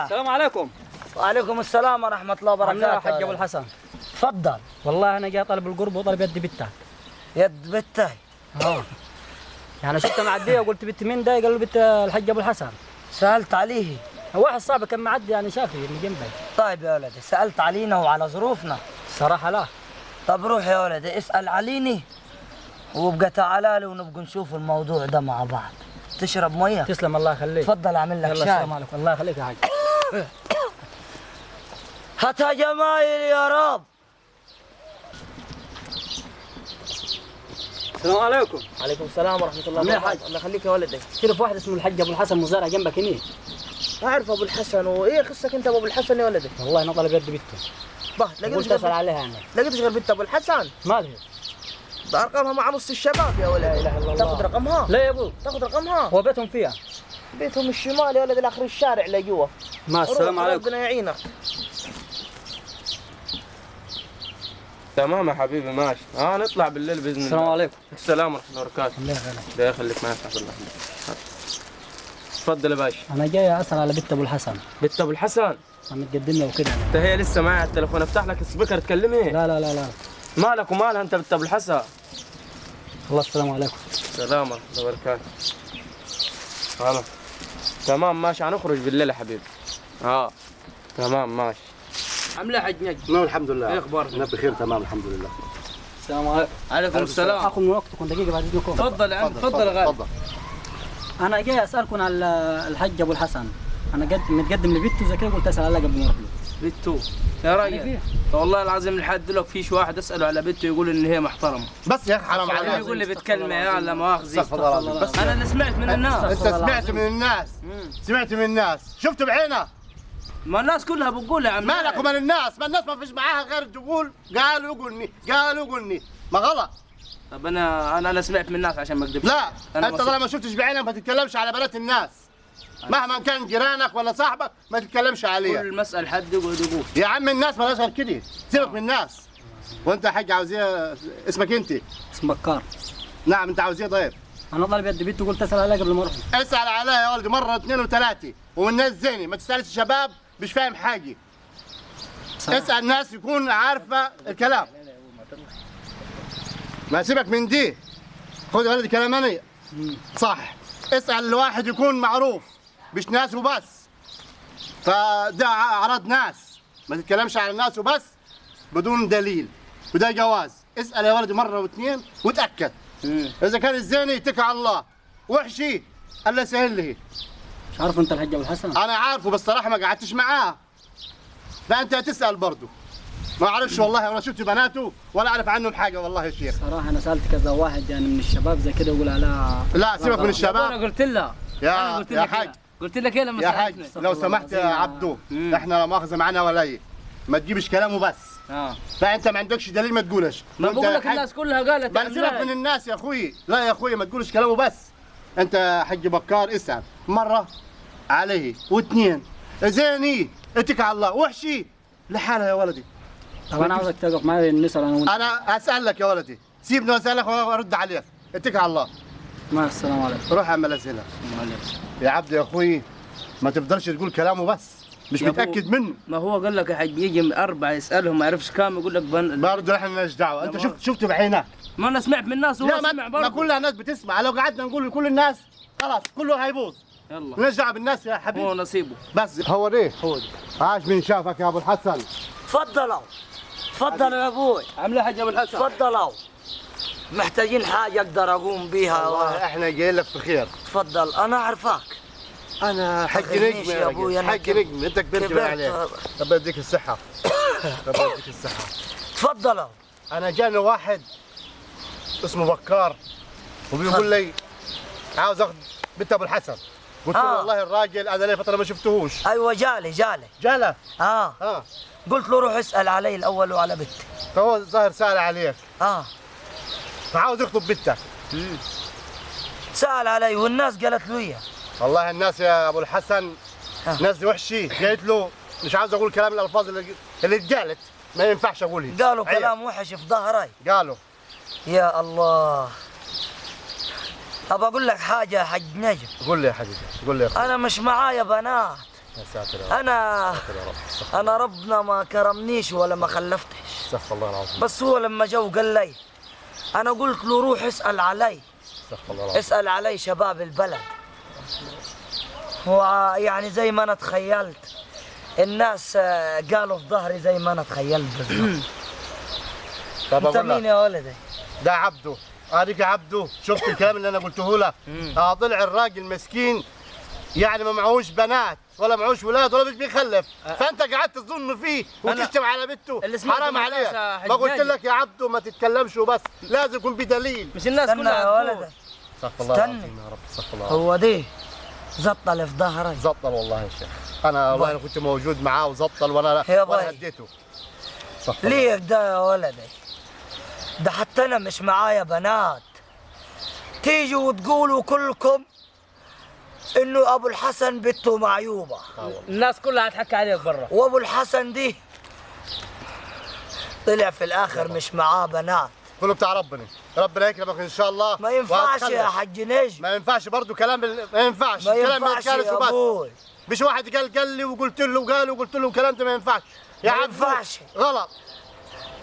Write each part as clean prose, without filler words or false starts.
السلام عليكم. وعليكم السلام ورحمة الله وبركاته. يا حاج أبو الحسن. تفضل. والله أنا جاي طالب القرب وطالب يد بنتك. يد بنتي؟ يعني شفته معدية وقلت بنت مين ده؟ قال له بنت الحاج أبو الحسن. سألت عليه؟ واحد صاحبي كان معدي يعني شافي اللي جنبي. طيب يا ولدي، سألت علينا وعلى ظروفنا؟ الصراحة لا. طب روح يا ولدي اسأل عليني وابقى تعالى لي ونبقى نشوف الموضوع ده مع بعض. تشرب مية؟ تسلم الله يخليك. تفضل أعمل لك شاي. السلام عليكم. الله يخليك يا حاج. هاتها جمايل يا رب. السلام عليكم. وعليكم السلام ورحمة الله وبركاته. الله يخليك يا ولدي. تعرف واحد اسمه الحاج أبو الحسن مزارع جنبك هنا؟ أعرف أبو الحسن، وإيه خصك أنت أبو الحسن يا ولدي؟ والله أنا طالب يد بنته. لقيتش قلت أسأل عليها أنا. لقيتش غير بنت أبو الحسن؟ مالها؟ ده أرقامها مع نص الشباب يا ولدي. لا إله إلا الله. تاخذ رقمها؟ لا يا أبو. تاخذ رقمها؟ هو بيتهم فيها. بيتهم الشمال يا ولدي، لآخر الشارع لجوا. ما السلام عليكم. ربنا يعينك. تمام يا حبيبي ماشي. نطلع بالليل باذن الله. السلام عليكم. السلام ورحمه الله وبركاته. الله يخليك. الله يخليك معك عبد الله. تفضل يا باشا. أنا جاي أسأل على بنت أبو الحسن. بنت ابو الحسن؟ أنا متقدم لها وكده. انت هي لسه معي على التليفون، افتح لك السبيكر تكلمي؟ لا لا لا لا. مالك ومالها انت بنت ابو الحسن؟ الله السلام عليكم. السلام ورحمه الله وبركاته. خلاص تمام ماشي، هنخرج بالليل يا حبيبي. تمام ماشي. عامله حاج نجم؟ نعم الحمد لله. ايه اخبارك؟ انا بخير تمام الحمد لله. السلام عليكم. عليكم السلام. اخذ من وقتكم دقيقه بعد اذنكم. تفضل يا عم، تفضل يا غالي. تفضل. انا جاي اسالكم على الحاج ابو الحسن. انا متقدم لبنته زي كده، قلت اسال عليها قبل ما اروح له. بنته يا راجل والله العظيم لحد دلوقتي فيش واحد اساله على بنته يقول ان هي محترمه. بس يا اخي حرام عليك. يقول لي بتكلمه يا لا مؤاخذه. استغفر الله. بس انا اللي سمعت من الناس. انت سمعت من الناس. سمعت من الناس، شفت بعينك. ما الناس كلها بتقول يا عم. مالك ومال الناس؟ ما الناس ما فيش معاها غير تقول قالوا يقولني قالوا يقولني، ما غلط. طب انا سمعت من الناس عشان ما اكذبش. لا انت طالما ما شفتش بعينك ما تتكلمش على بنات الناس. مهما كان جيرانك ولا صاحبك ما تتكلمش عليها. كل مسألة حد يقعد يقول. يا عم الناس ما لهاش غير كده، سيبك من الناس. وانت يا حاج عاوز ايه؟ اسمك انت؟ اسم بكار. نعم انت عاوز ايه طيب؟ انا طالب يد بنته، قلت اسال عليها قبل ما اروح له. اسال عليها يا ولدي مره واثنين وثلاثه، والناس زيني ما تسالش شباب مش فاهم حاجه. اسال الناس يكون عارفه الكلام. ما سيبك من دي. خذ يا ولدي كلامني صح. اسال الواحد يكون معروف مش ناس وبس. فده اعراض ناس، ما تتكلمش على الناس وبس بدون دليل، وده جواز. اسال يا ولدي مره واثنين وتاكد. اذا كان الزيني اتكل على الله، وحشي الله يسهل له. مش عارف انت الحاج ابو الحسن؟ انا عارفه بس صراحه ما قعدتش معاه. فانت هتسال برضه. ما اعرفش والله، ولا شفت بناته ولا اعرف عنهم حاجه والله يا شيخ. صراحه انا سالت كذا واحد يعني من الشباب زي كده يقول عليها. لا سيبك من الشباب. انا قلت لها يا حاج، قلت لك ايه لما يا حاج لو سمحت يا عبدو، احنا لا مؤاخذه معانا ولي، ما تجيبش كلامه بس. فانت ما عندكش دليل ما تقولش. ما بقول لك الناس كلها قالت. ما سيبك من الناس يا اخوي. لا يا اخوي ما تقولش كلامه بس. انت يا حاج بكار اسال مره عليه واثنين زيني اتكل على الله، وحشي لحالها يا ولدي. طب انا عاوزك تقف معي نسال انا وانت. انا اسالك يا ولدي، سيبني اسالك وارد عليك. اتكل على الله. مع السلام عليكم. روح اعمل اسئله. يا عبد يا اخوي ما تفضلش تقول كلامه بس مش متاكد منه. ما هو قال لك يا حاج يجي اربعه يسالهم ما يعرفش كام يقول لك برضه احنا مالناش دعوه. انت شفته بعينك. ما انا سمعت من الناس وهو سمع برضه. ما كل الناس بتسمع. لو قعدنا نقول لكل الناس خلاص كله هيبوظ. يلا مالناش دعوه بالناس يا حبيبي. هو نصيبه. بس هو ليه؟ عاش من شافك يا ابو الحسن. تفضلوا تفضلوا يا ابوي. عامله حاج ابو الحسن. تفضلوا. محتاجين حاجه اقدر اقوم بيها. والله احنا جايين لك في خير. تفضل. انا اعرفك. انا حق نجم يا ابوي. حق نجم انت كبرت عليك. ربنا يديك الصحه. ربنا يديك الصحه. تفضلوا. انا جاني واحد اسمه بكار وبيقول لي عاوز اخذ بنت ابو الحسن. قلت له والله الراجل انا لي فتره ما شفتهوش. ايوه جالي جاله. قلت له روح اسال علي الاول وعلى بنتي. فهو ظاهر سال عليك. فعاوز يخطب بنتك. سال علي والناس قالت له اياه. والله الناس يا ابو الحسن ناس وحشي. قالت له مش عاوز اقول كلام الالفاظ اللي اتقالت ما ينفعش اقولها. قالوا كلام وحش في ظهري. قالوا يا الله. ابى اقول لك حاجه يا حاج نجم. قول لي يا حبيبي، قول لي يا اخوي. انا مش معايا بنات. يا ساتر يا رب. انا ربنا ما كرمنيش ولا ما خلفتش. استغفر الله العظيم. بس هو لما جو قال لي، انا قلت له روح اسال علي، استغفر الله العظيم. اسال علي شباب البلد. هو يعني زي ما انا تخيلت، الناس قالوا في ظهري زي ما انا تخيلت بالضبط. طب انت أقول لك، مين يا ولدي؟ ده عبده، هذيك عبده. شفت الكلام اللي انا قلته لك؟ طلع الراجل مسكين يعني ما معهوش بنات ولا معهوش ولاد ولا مش بيخلف، فانت قعدت تظن فيه وتشتم على بنته. حرام عليك. ما قلت لك يا عبده ما تتكلمش وبس، لازم يكون بدليل. مش الناس استنى كلها يا هتقول. ولدي، استغفر الله استنى. العظيم يا رب. استغفر الله العظيم. هو دي زطل في ظهري. زطل والله يا شيخ. انا والله انا كنت موجود معاه وزطل وانا يا باي. هديته. استغفر الله. ليه ده يا ولدي؟ ده حتى انا مش معايا بنات، تيجوا وتقولوا كلكم انه ابو الحسن بنته معيوبه، الناس كلها هتحكي عليك برا. وابو الحسن دي طلع في الاخر مش معاه بنات. كله بتاع ربنا، ربنا يكرمك ان شاء الله. ما ينفعش وهتخلف. يا حاج نجم، ما ينفعش برضه كلام ما ينفعش. ما الكلام ما ينفعش يتقالش يا وبس. ابوي. مش واحد قال لي وقلت له وقال وقلت له الكلام ده ما ينفعش يا ما عبده. ينفعش. غلط.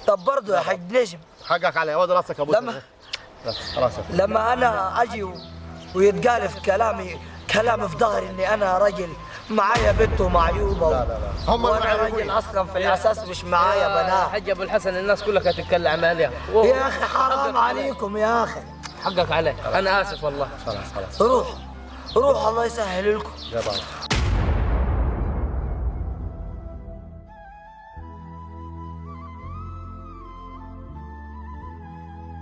طب برضه يا حاج نجم، حقك علي، ودي راسك يا ابو لما- بس خلاص. لما انا اجي ويتقال في كلام في ظهري اني انا رجل معايا بنته معيوبه، لا لا لا. هم وانا المعيوبين. راجل اصلا في الاساس مش معايا بنات. حج ابو الحسن الناس كلها هتتكلم عليها. يا اخي حرام عليكم يا اخي. حقك عليك، انا اسف والله. خلاص خلاص. روح الله يسهل لكم. يا بابا.